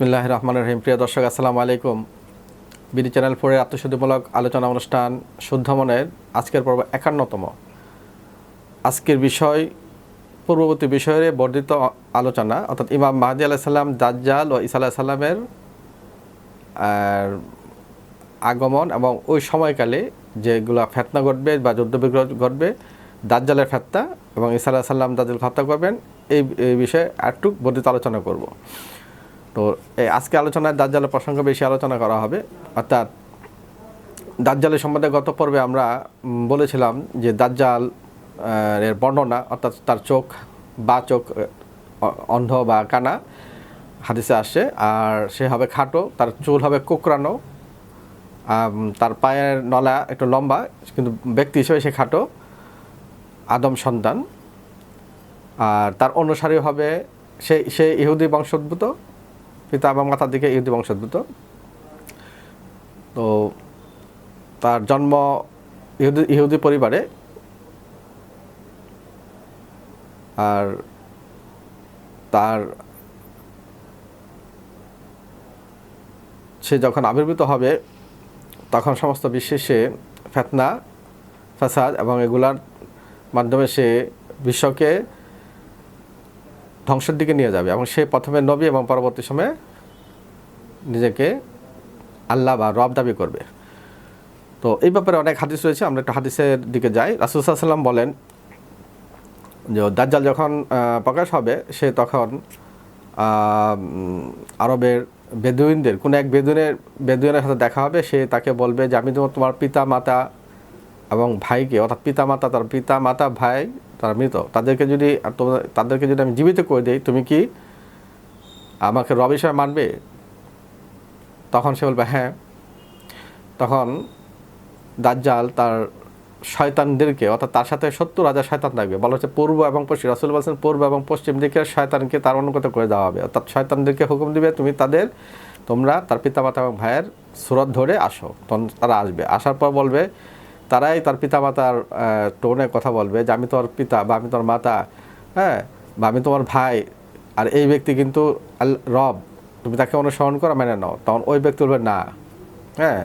বিসমিল্লাহির রহমানির রহিম। প্রিয় দর্শক, আসসালামু আলাইকুম। বিডি চ্যানেল 4-এর আত্মশুদ্ধিমূলক আলোচনা অনুষ্ঠান শুদ্ধ মনের আজকের পর্ব 51তম। আজকের বিষয় পূর্ববর্তী বিষয়ের বর্ধিত আলোচনা, অর্থাৎ ইমাম মাহদী আলাইহিস সালাম, দাজ্জাল ও ঈসা আলাইহিস সালামের আগমন এবং ওই সময়কালে যেগুলো ফিতনা ঘটবে বা যুদ্ধবিগ্রহ ঘটবে, দাজ্জালের ফিতনা এবং ঈসা আলাইহিস সালাম দাজ্জালকে হত্যা করবেন, এই বিষয়ে একটু বর্ধিত আলোচনা করব। তো এই আজকে আলোচনায় দাজ্জালের প্রসঙ্গ বেশি আলোচনা করা হবে। অর্থাৎ দাজ্জালের সম্বন্ধে গত পর্বে আমরা বলেছিলাম যে দাজ্জাল এর বর্ণনা, অর্থাৎ তার চোখ অন্ধ বা কানা হাদিসে আসছে, আর সে হবে খাটো, তার চুল হবে কোঁকড়ানো, তার পায়ের নলা একটু লম্বা, কিন্তু ব্যক্তি হিসেবে সে খাটো, আদম সন্তান। আর তার অনুসারী হবে সে ইহুদি বংশোদ্ভূত, পিতা এবং মাতার দিকে ইহুদি বংশোদ্ভূত। তো তার জন্ম ইহুদি পরিবারে, আর সে যখন আবির্ভূত হবে তখন সমস্ত বিশ্বে সে ফিতনা, ফাসাদ এবং এগুলার মাধ্যমে সে বিশ্বকে ধ্বংসের দিকে নিয়ে যাবে, এবং সে প্রথমে নবী এবং পরবর্তী সময়ে নিজেকে আল্লাহ বা রব দাবি করবে। তো এই ব্যাপারে অনেক হাদিস রয়েছে, আমরা একটা হাদিসের দিকে যাই। রাসূল সাল্লাল্লাহু আলাইহি ওয়াসাল্লাম বলেন যে দাজ্জাল যখন প্রকাশ হবে, সে তখন আরবের বেদুইনদের কোনো এক বেদুইনের সাথে দেখা হবে। সে তাকে বলবে যে আমি তোমার পিতা মাতা এবং ভাইকে, অর্থাৎ পিতা মাতা ভাই তারা মৃত, তাদেরকে যদি আমি জীবিত করে দিই, তুমি কি আমাকে রব হিসেবে মানবে? তখন সে বলবে হ্যাঁ। তখন দাজ্জাল তার শয়তানদেরকে, অর্থাৎ তার সাথে 70,000 শয়তান থাকবে, বলা হচ্ছে পূর্ব এবং পশ্চিম। রাসূল বলছেন পূর্ব এবং পশ্চিম দিকের শয়তানকে তার অনুগত করে দেওয়া হবে, অর্থাৎ শয়তানদেরকে হুকুম দিবে তোমরা তার পিতামাতা এবং ভাইয়ের সুরত ধরে আসো। তখন তারা আসবে, আসার পর বলবে, তারাই তার পিতামাতার টোনে কথা বলবে যে আমি তোমার পিতা বা আমি তোমার মাতা, হ্যাঁ, বা আমি তোমার ভাই, আর এই ব্যক্তি কিন্তু রব, তুমি তাকে অনুসরণ করো, মেনে নাও। তখন ওই ব্যক্তি বলবে না, হ্যাঁ,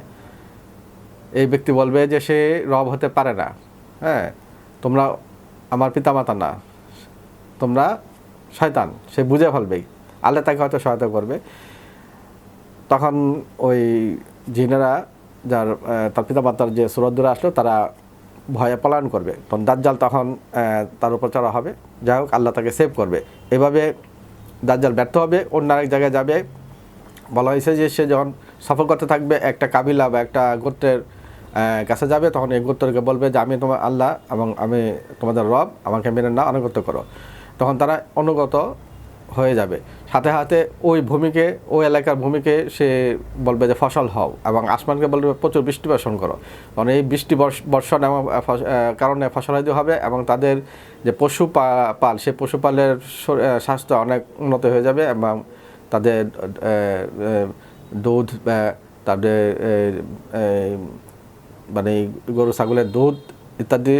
এই ব্যক্তি বলবে যে সে রব হতে পারে না, হ্যাঁ, তোমরা আমার পিতামাতা না, তোমরা শয়তান। সে বুঝে ফেলবেই, আল্লাহ তাকে হয়তো সহায়তা করবে। তখন ওই জিনেরা যার তার পিতামাতার যে সুরত ধরে আসলো, তারা ভয়ে পলায়ন করবে। তখন দাজ্জাল তখন তার উপর চড়া হবে। যাই হোক, আল্লাহ তাকে সেভ করবে। এভাবে দাজ্জাল ব্যর্থ হবে, অন্য আরেক জায়গায় যাবে। বলা হয়েছে যে সে যখন সফর করতে থাকবে, একটা কাবিলা বা একটা গোত্রের কাছে যাবে, তখন এই গোত্রকে বলবে যে আমি তোমার আল্লাহ এবং আমি তোমাদের রব, আমাকে মেনে না, অনুগত করো। তখন তারা অনুগত হয়ে যাবে। সাথে সাথে ওই এলাকার ভূমিকে সে বলবে যে ফসল হও, এবং আসমানকে বলবে প্রচুর বৃষ্টি বর্ষণ করো। কারণ এই বৃষ্টি বর্ষণ এবং কারণে ফসলাদি হবে, এবং তাদের যে পশুপাল, সেই পশুপালের স্বাস্থ্য অনেক উন্নত হয়ে যাবে, এবং তাদের দুধ, তাদের মানে গরু ছাগলের দুধ ইত্যাদি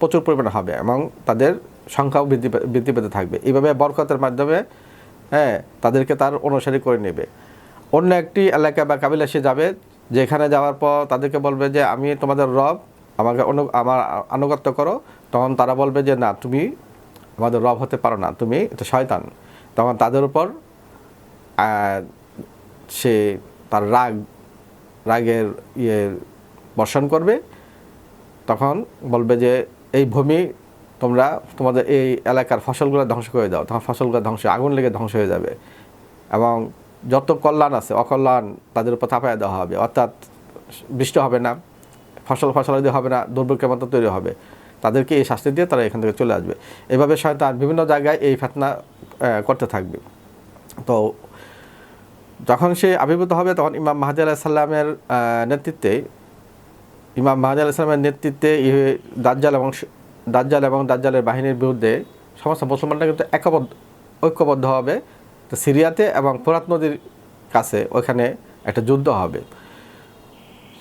প্রচুর পরিমাণে হবে, এবং তাদের সংখ্যাও বৃদ্ধি পেতে থাকবে। এইভাবে বরকতের মাধ্যমে, হ্যাঁ, তাদেরকে তার অনুসারী করে নেবে। অন্য একটি এলাকা বা কাবিলা সে যাবে, যেখানে যাওয়ার পর তাদেরকে বলবে যে আমি তোমাদের রব, আমার আনুগত্য করো। তখন তারা বলবে যে না, তুমি আমাদের রব হতে পারো না, তুমি এটা শয়তান। তখন তাদের উপর সে তার রাগের বর্ষণ করবে। তখন বলবে যে এই ভূমি, তোমাদের এই এলাকার ফসলগুলো ধ্বংস করে দাও। তখন ফসলগুলো আগুন লেগে ধ্বংস হয়ে যাবে, এবং যত কল্যাণ আছে অকল্যাণ তাদের উপর চাপায় দেওয়া হবে। অর্থাৎ বৃষ্টি হবে না, ফসলাদি হবে না, দুর্ভিক্ষের মতো তৈরি হবে। তাদেরকে এই শাস্তি দিয়ে তারা এখান থেকে চলে আসবে। এভাবে শয়তান বিভিন্ন জায়গায় এই ফিতনা করতে থাকবে। তো যখন সে আবির্ভূত হবে, তখন ইমাম মাহদী আলাইহিস সালামের নেতৃত্বে দাজ্জাল এবং দাজ্জালের বাহিনীর বিরুদ্ধে সমস্ত মুসলমানরা কিন্তু ঐক্যবদ্ধ হবে। তো সিরিয়াতে এবং ফোরাত নদীর কাছে ওইখানে একটা যুদ্ধ হবে।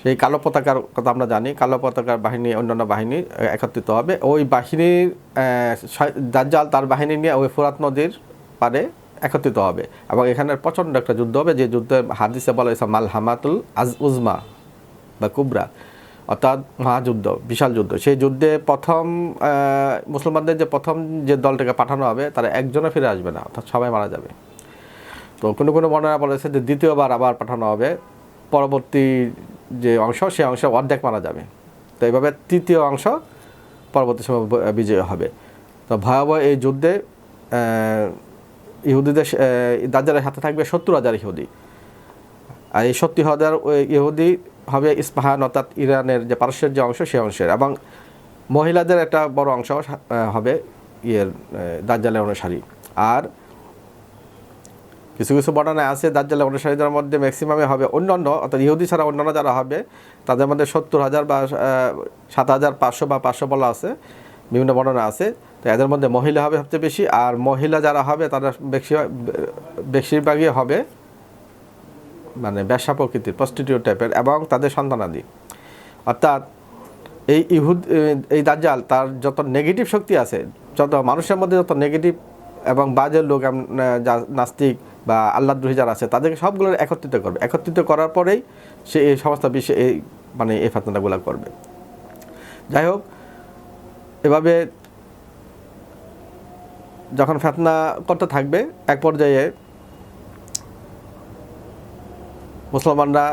সেই কালো পতাকার কথা আমরা জানি, কালো পতাকার বাহিনী, অন্যান্য বাহিনী একত্রিত হবে। ওই বাহিনীর দাজ্জাল তার বাহিনী নিয়ে ওই ফোরাত নদীর পারে একত্রিত হবে এবং এখানে প্রচণ্ড একটা যুদ্ধ হবে, যে যুদ্ধে হাদিসে বলা হয়েছে মালহামাতুল উজমা বা কুবরা, অর্থাৎ মহাযুদ্ধ, বিশাল যুদ্ধ। সেই যুদ্ধে প্রথম মুসলমানদের যে দলটাকে পাঠানো হবে তারা একজনও ফিরে আসবে না, অর্থাৎ সবাই মারা যাবে। তো কোনো বর্ণনা বলেছে যে দ্বিতীয়বার আবার পাঠানো হবে, পরবর্তী যে অংশ সেই অংশ অর্ধেক মারা যাবে। তো এইভাবে তৃতীয় অংশ পরবর্তী সময় বিজয় হবে। তো ভয়াবহ এই যুদ্ধে ইহুদিদের দাজ্জালের হাতে থাকবে 70,000 ইহুদি। আর এই 70,000 ইহুদি হবে ইস্পাহান অর্থাৎ ইরানের যে পারস্যের যে অংশ সেই অংশের, এবং মহিলাদের একটা বড় অংশ হবে দাজ্জালের অনুসারী। আর কিছু বর্ণনায় আছে দাজ্জালের অনুসারীদের মধ্যে ম্যাক্সিমামে হবে অন্যান্য, অর্থাৎ ইহুদি ছাড়া অন্যান্য যারা হবে তাদের মধ্যে 70,000 বা 7,500 বা 500 বলা আছে, বিভিন্ন বর্ণনা আছে। তো এদের মধ্যে মহিলা হবে সবচেয়ে বেশি, আর মহিলা যারা হবে তারা বেশিরভাগই হবে মানে ব্যবসা প্রকৃতির, প্রস্টিটিউট টাইপের, এবং তাদের সন্তানাদি। অর্থাৎ এই দাজ্জাল তার যত নেগেটিভ শক্তি আছে, যত মানুষের মধ্যে যত নেগেটিভ এবং বাজে লোক, নাস্তিক বা আল্লাহদ্রোহী যারা আছে তাদেরকে সবগুলো একত্রিত করবে। একত্রিত করার পরেই সে এই সমস্ত বিশ্বে এই ফিতনাগুলো করবে। যাই হোক, এভাবে যখন ফিতনা করতে থাকবে, এক পর্যায়ে মুসলমানরা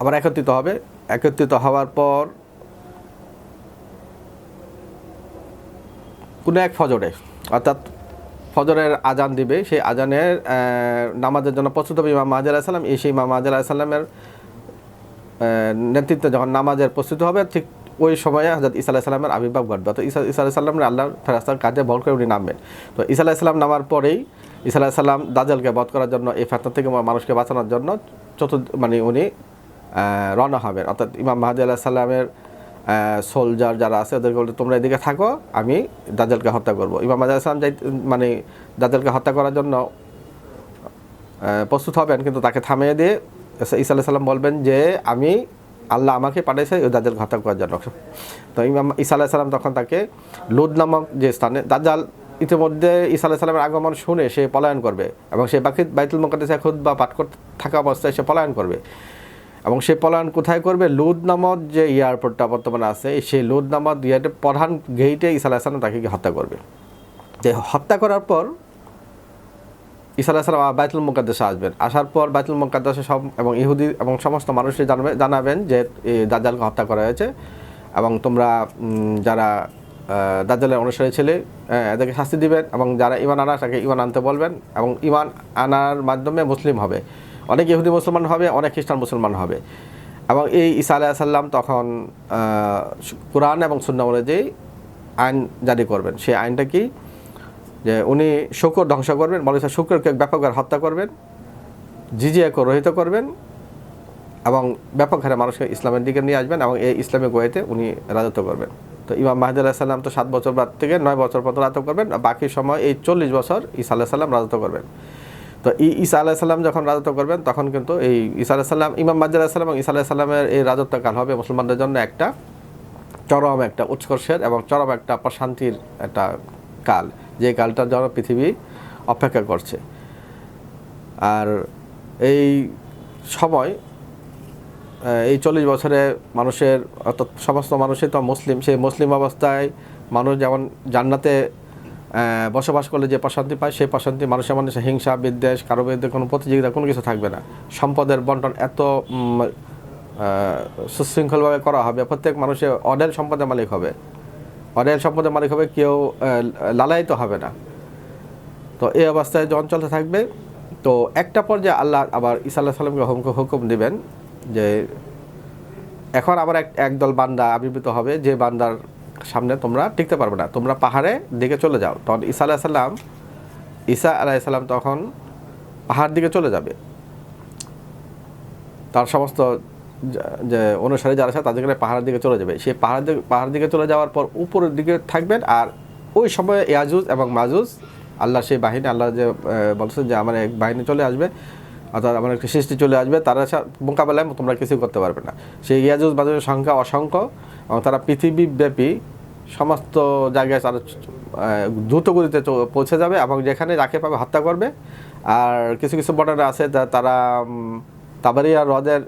আবার একত্রিত হবে। একত্রিত হওয়ার পর কোনো এক ফজরে, অর্থাৎ ফজরের আজান দিবে, সেই আজানের নামাজের জন্য প্রস্তুত হবে ইমাম মাহদী আলাইহিস সালাম। সেই ইমাম মাহদী আলাইহিস সালামের নেতৃত্বে যখন নামাজের প্রস্তুত হবে, ঠিক ওই সময়ে হযরত ঈসা আলাইহিস সালামের আবির্ভাব ঘটবে। তো ঈসা আলাইহিস সালামের আল্লাহর ফেরেশতার কাঁধে বহন করে উনি নামবেন। তো ঈসা আলাইহিস সালাম নামার পরেই ঈসা আলাইহিস সালাম দাজ্জালকে বধ করার জন্য, এই ফিতনা থেকে মানুষকে বাঁচানোর জন্য উনি রওনা হবেন। অর্থাৎ ইমাম মাহদী আলাইহিস সালামের সোলজার যারা আছে ওদেরকে বলতে, তোমরা এদিকে থাকো, আমি দাজ্জালকে হত্যা করব। ইমাম মাহদী আলাইহিস সালাম দাজ্জালকে হত্যা করার জন্য প্রস্তুত হবেন, কিন্তু তাকে থামিয়ে দিয়ে ঈসা আলাইহিস সালাম বলবেন যে আল্লাহ আমাকে পাঠিয়েছে ওই দাজ্জালকে হত্যা করার জন্য। তো ইমাম ঈসা আলাইহিস সালাম তখন তাকে লুদ নামক যে স্থানে, দাজ্জাল ইতিমধ্যে ঈসা আলাইহিস সালামের আগমন শুনে সে পলায়ন করবে, এবং সে বাইতুল মুকাদ্দাসে খুতবা পাঠ করতে থাকা অবস্থায় সে পলায়ন করবে। এবং সে পলায়ন কোথায় করবে? লুদ নামক যে এয়ারপোর্টটা বর্তমানে আছে, সেই লুদ নামক এয়ারপোর্টের প্রধান গেইটে ঈসা আলাইহিস সালাম তাকে হত্যা করবে। যে হত্যা করার পর ঈসা আলাইহিস সালাম বাইতুল মুকাদ্দাসে আসবেন। আসার পর বাইতুল মুকাদ্দাসে এবং ইহুদি এবং সমস্ত মানুষকে জানাবেন যে দাজ্জালকে হত্যা করা হয়েছে, এবং তোমরা যারা দাজ্জালের অনুসারী ছেলে এদেরকে শাস্তি দিবেন, এবং যারা ঈমান আনা তাকে ঈমান আনতে বলবেন, এবং ঈমান আনার মাধ্যমে মুসলিম হবে। অনেক ইহুদি মুসলমান হবে, অনেক খ্রিস্টান মুসলমান হবে। এবং এই ঈসা আলাইহিস সালাম তখন কুরআন এবং সুন্নাহ অনুযায়ী আইন জারি করবেন। সেই আইনটা কি? যে উনি শুকর ধ্বংস করবেন, বলা হয়েছে শুকরকে ব্যাপকভাবে হত্যা করবেন, জিজিয়াকে রহিত করবেন, এবং ব্যাপক হারে মানুষকে ইসলামের দিকে নিয়ে আসবেন, এবং এই ইসলামিক ওয়েতে উনি রাজত্ব করবেন। তো ইমাম মাহদী আলাইহিস সালাম তো 7 বছর বাদ থেকে 9 বছর পর্যন্ত রাজত্ব করবেন, বাকি সময় এই 40 বছর ঈসা আলাইহিস সালাম রাজত্ব করবেন। তো ঈসা আলাইহিস সালাম যখন রাজত্ব করবেন, তখন কিন্তু এই ঈসা আলাইহিস সালাম, ইমাম মাহদী আলাইহিস সালাম এবং ঈসা আলাইহিস সালামের এই রাজত্বকাল হবে মুসলমানদের জন্য একটা চরম একটা উৎকর্ষের এবং চরম একটা প্রশান্তির একটা কাল, যে কালটার জন্য পৃথিবী অপেক্ষা করছে। আর এই সময়, এই 40 বছরে মানুষের, অর্থাৎ সমস্ত মানুষই তো মুসলিম, সেই মুসলিম অবস্থায় মানুষ যেমন জান্নাতে বসবাস করলে যে প্রশান্তি পায়, সেই প্রশান্তি মানুষের মধ্যে হিংসা, বিদ্বেষ, কারো বিরুদ্ধে কোনো প্রতিযোগিতা, কোনো কিছু থাকবে না। সম্পদের বন্টন এত সুশৃঙ্খলভাবে করা হবে, প্রত্যেক মানুষের অঢেল সম্পদের মালিক হবে, অঢেল সম্পদের মালিক হবে, কেউ লালায়িত হবে না। তো এই অবস্থায় যখন চলতে থাকবে, তো একটা পর্যায়ে আল্লাহ আবার ঈসা আলাইহিস সালামকে হুকুম দিবেন যে এখন আবার একদল বান্দা আবির্ভূত হবে, যে বান্দার সামনে তোমরা টিকতে পারবে না, তোমরা পাহাড়ে দিকে চলে যাও। তখন ঈসা আলাইহিস সালাম তখন পাহাড় দিকে চলে যাবে, তার সমস্ত যে অনুসারী যারা আছে তাদেরকে পাহাড়ের দিকে চলে যাবে। সেই পাহাড় দিকে চলে যাওয়ার পর উপরের দিকে থাকবেন, আর ওই সময়ে ইয়াজুজ এবং মাজুজ, আল্লাহ সেই বাহিনী, আল্লাহ যে বলছেন যে আমার এক বাহিনী চলে আসবে, অর্থাৎ আমার একটি সৃষ্টি চলে আসবে, তারা মোকাবেলায় তোমরা কিছু করতে পারবে না। সেই ইয়াজুজ মাজুজের সংখ্যা অসংখ্য, এবং তারা পৃথিবীব্যাপী সমস্ত জায়গায় তারা দ্রুত গতিতে পৌঁছে যাবে এবং যেখানে যাকে পাবে হত্যা করবে। আর কিছু কিছু বর্ণনা আছে তারা তাবারিয়া হ্রদের,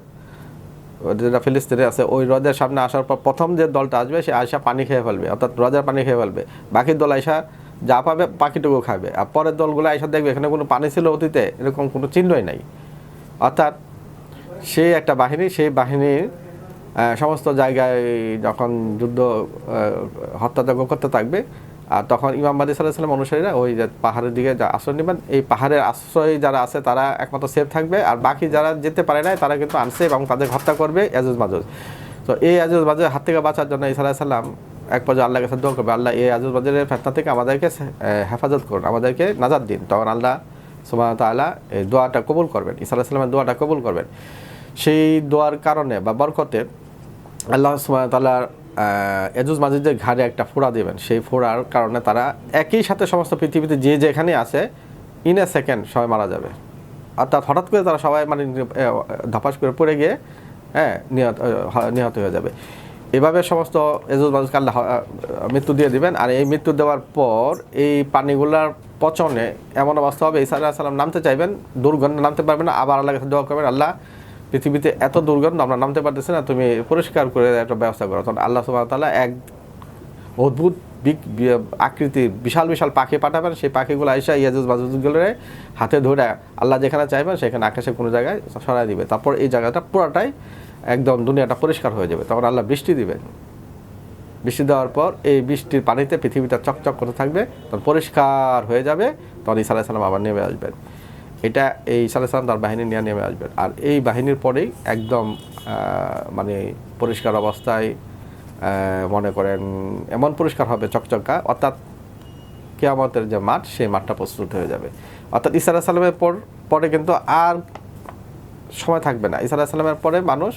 যেটা ফিলিস্তিনে আছে, ওই হ্রদের সামনে আসার পর প্রথম যে দলটা আসবে সে আয়সা পানি খেয়ে ফেলবে, অর্থাৎ হ্রদের পানি খেয়ে ফেলবে। বাকি দল আয়সা যা পাবে বাকিটুকু খাবে। আর পরের দলগুলো আয়সা দেখবে এখানে কোনো পানি ছিল অতীতে, এরকম কোনো চিহ্নই নাই। অর্থাৎ সেই একটা বাহিনী, সেই বাহিনীর সমস্ত জায়গায় যখন যুদ্ধ হত্যাযজ্ঞ করতে থাকবে, আর তখন ইমাম মাহদী সাল্লাল্লাহু আলাইহি ওয়াসাল্লাম অনুসারীরা ওই যে পাহাড়ের দিকে আশ্রয় নেবেন। এই পাহাড়ের আশ্রয় যারা আছে তারা একমাত্র সেফ থাকবে, আর বাকি যারা যেতে পারে না তারা কিন্তু আনসেফ এবং তাদের হত্যা করবে ইয়াজুজ মাজুজ। তো এই ইয়াজুজ মাজুজের হাত থেকে বাঁচার জন্য ঈসা আলাইহিস সালাম এক পর্যায়ে আল্লাহর কাছে দোয়া করবে, আল্লাহ এই ইয়াজুজ মাজুজের ফিতনা থেকে আমাদেরকে হেফাজত করুন, আমাদেরকে নাজাত দিন। তখন আল্লাহ সুবহানাহু ওয়া তাআলা এই দোয়াটা কবুল করবেন, ঈসা আলাইহিস সালামের দোয়াটা কবুল করবেন। সেই দোয়ার কারণে বা বরকতে আল্লাহ সুবহানাহু ওয়া তাআলা ইয়াজুজ মাজুজের ঘাড়ে একটা ফোঁড়া দেবেন। সেই ফোঁড়ার কারণে তারা একই সাথে সমস্ত পৃথিবীতে যে যেখানে আছে ইন এ সেকেন্ড সবাই মারা যাবে। অর্থাৎ হঠাৎ করে তারা সবাই মানে ধাপাস করে পড়ে গিয়ে নিহত হয়ে যাবে। এভাবে সমস্ত ইয়াজুজ মাজুজকে আল্লাহ মৃত্যু দিয়ে দিবেন। আর এই মৃত্যু দেওয়ার পর এই পানিগুলার পচনে এমন অবস্থা হবে, ঈসা আলাইহিস সালাম নামতে চাইবেন, দুর্গন্ধ নামতে পারবেন না। আবার আল্লাহর কাছে দোয়া করবেন, আল্লাহ পৃথিবীতে এত দুর্গন্ধ আমরা নামতে পারতেছি না, তুমি পরিষ্কার করে একটা ব্যবস্থা করো। তখন আল্লাহ সুবহানাহু ওয়া তাআলা এক অদ্ভুত আকৃতির বিশাল বিশাল পাখি পাঠাবেন। সেই পাখিগুলো আইসা ইয়াজুজ মাজুজগুলোর হাতে ধরে আল্লাহ যেখানে চাইবেন সেখানে আকাশে কোনো জায়গায় সরাই দিবে। তারপর এই জায়গাটা পুরোটাই একদম দুনিয়াটা পরিষ্কার হয়ে যাবে। তখন আল্লাহ বৃষ্টি দিবেন। বৃষ্টি দেওয়ার পর এই বৃষ্টির পানিতে পৃথিবীটা চকচক করতে থাকবে, তখন পরিষ্কার হয়ে যাবে। তখন ঈসা আলাইহিস সালাম আবার নেমে আসবেন। এটা এই ঈসা আলাইহিস সালাম তার বাহিনী নিয়ে নেমে আসবেন। আর এই বাহিনীর পরেই একদম মানে পরিষ্কার অবস্থায় মনে করেন এমন পরিষ্কার হবে চকচকা, অর্থাৎ কিয়ামতের যে মাঠ সেই মাঠটা প্রস্তুত হয়ে যাবে। অর্থাৎ ঈসা আলাইহিস সালামের পরে কিন্তু আর সময় থাকবে না। ঈসা আলাইহিস সালামের পরে মানুষ,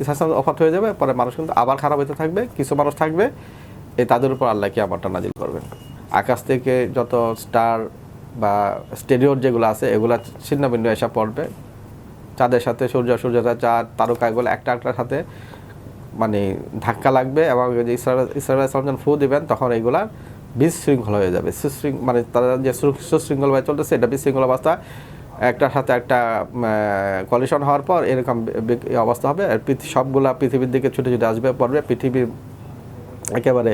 ঈসা আলাইহিস সালাম ওফাত হয়ে যাবে, পরে মানুষ কিন্তু আবার খারাপ হতে থাকবে। কিছু মানুষ থাকবে তাদের উপর আল্লাহ কিয়ামতটা নাজিল করবেন। আকাশ থেকে যত স্টার বা স্টেডিওর যেগুলো আছে এগুলো ছিন্ন ভিন্ন এসে পড়বে, চাঁদের সাথে সূর্যের চাঁদ তারকা এগুলো একটা একটার সাথে মানে ধাক্কা লাগবে, এবং যে ঈসা আলাইহিস সালাম যখন ফু দিবেন তখন এইগুলা বিশৃঙ্খল হয়ে যাবে। মানে তারা যে সুশৃঙ্খলভাবে চলতেছে এটা বিশৃঙ্খল অবস্থা, একটার সাথে একটা কলিশন হওয়ার পর এরকম অবস্থা হবে। আর সবগুলা পৃথিবীর দিকে ছুটে ছুটে আসবে পড়বে। পৃথিবীর একেবারে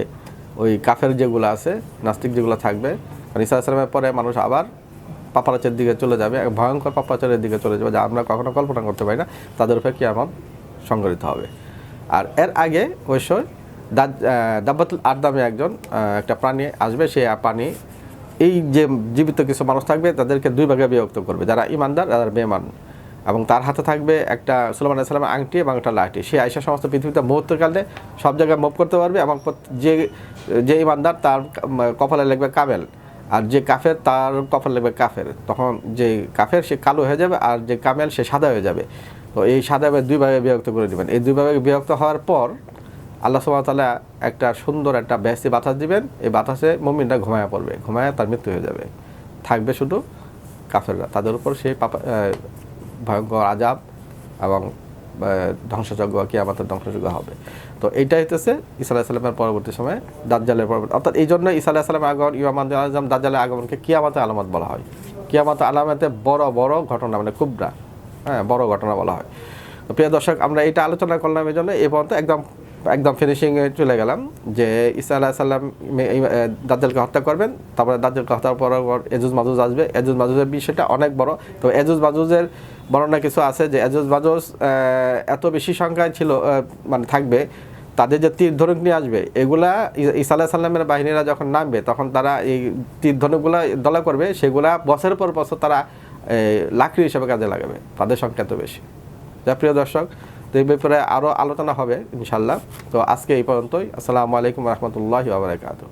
ওই কাফের যেগুলো আছে, নাস্তিক যেগুলো থাকবে, কারণ ঈসা আলাইহিস সালামের পরে মানুষ আবার পাপাচারের দিকে চলে যাবে, ভয়ঙ্কর পাপাচারের দিকে চলে যাবে যা আমরা কখনো কল্পনা করতে পারি না। তাদের উপরে কিয়ামত সংঘটিত হবে। আর এর আগে অবশ্যই দাব্বাতুল আরদ নামে একটা প্রাণী আসবে। সেই প্রাণী এই যে জীবিত কিছু মানুষ থাকবে তাদেরকে দুই ভাগে বিভক্ত করবে, যারা ইমানদার আর বেঈমান। এবং তার হাতে থাকবে একটা সুলাইমান আলাইহিস সালামের আংটি এবং একটা লাঠি। সে আয়সা সমস্ত পৃথিবীতে মুহূর্তকালে সব জায়গায় মুভ করতে পারবে, এবং যে ইমানদার তার কপালে লিখবে কামেল, আর যে কাফের তার কপালে লিখবে কাফের। তখন যে কাফের সে কালো হয়ে যাবে, আর যে কামেল সে সাদা হয়ে যাবে। তো এই সাদা দুই ভাগে বিভক্ত করে দেবেন। এই দুই ভাগে বিভক্ত হওয়ার পর আল্লাহ সুবহানাহু ওয়া তাআলা একটা সুন্দর একটা বেহেশতি বাতাস দিবেন। এই বাতাসে মুমিনরা ঘুমায়া পড়বে, ঘুমায়া তার মৃত্যু হয়ে যাবে। থাকবে শুধু কাফেররা, তাদের উপর সেই ভয়ঙ্কর আযাব এবং ধ্বংসযজ্ঞ, কিয়ামতের ধ্বংসযজ্ঞ হবে। তো এইটাই হইতেছে ঈসা আলাইহিস সালামের পরবর্তী সময়ে দাজ্জালের পরবর্তী, অর্থাৎ এই জন্য ঈসা আলাইহিস সালামের আগমন, ইমাম মাহদী আলাইহিস সালাম, দাজ্জালের আগমনকে কিয়ামতের আলামত বলা হয়। কিয়ামতের আলামতে বড় বড় ঘটনা, মানে কুবরা, বড় ঘটনা বলা হয়। তো প্রিয় দর্শক, আমরা এটা আলোচনা করলাম এই জন্য এই পর্যন্ত একদম ফিনিশিংয়ে চলে গেলাম যে ঈসা আলাইহিস সালাম দাজ্জালকে হত্যা করবেন। তারপরে দাজ্জালকে হত্যার পর ইয়াজুজ মাজুজ আসবে। ইয়াজুজ মাজুজের বিষয়টা অনেক বড়। তো ইয়াজুজ মাজুজের বর্ণনা কিছু আছে যে ইয়াজুজ মাজুজ এত বেশি সংখ্যায় ছিল, মানে থাকবে, তাদের যে তীর ধনুক নিয়ে আসবে এগুলা ঈসা আলাইহিস সালামের বাহিনীরা যখন নামবে তখন তারা এই তীর ধনুকগুলা দলা করবে, সেগুলা বছরের পর বছর তারা লাকড়ি হিসেবে কাজে লাগাবে, তাদের সংখ্যা এত বেশি। যা প্রিয় দর্শক, তো এই ব্যাপারে আরও আলোচনা হবে ইনশাল্লাহ। তো আজকে এই পর্যন্তই। আসসালামু আলাইকুম ওয়া রাহমাতুল্লাহি ওয়া বারাকাতুহু।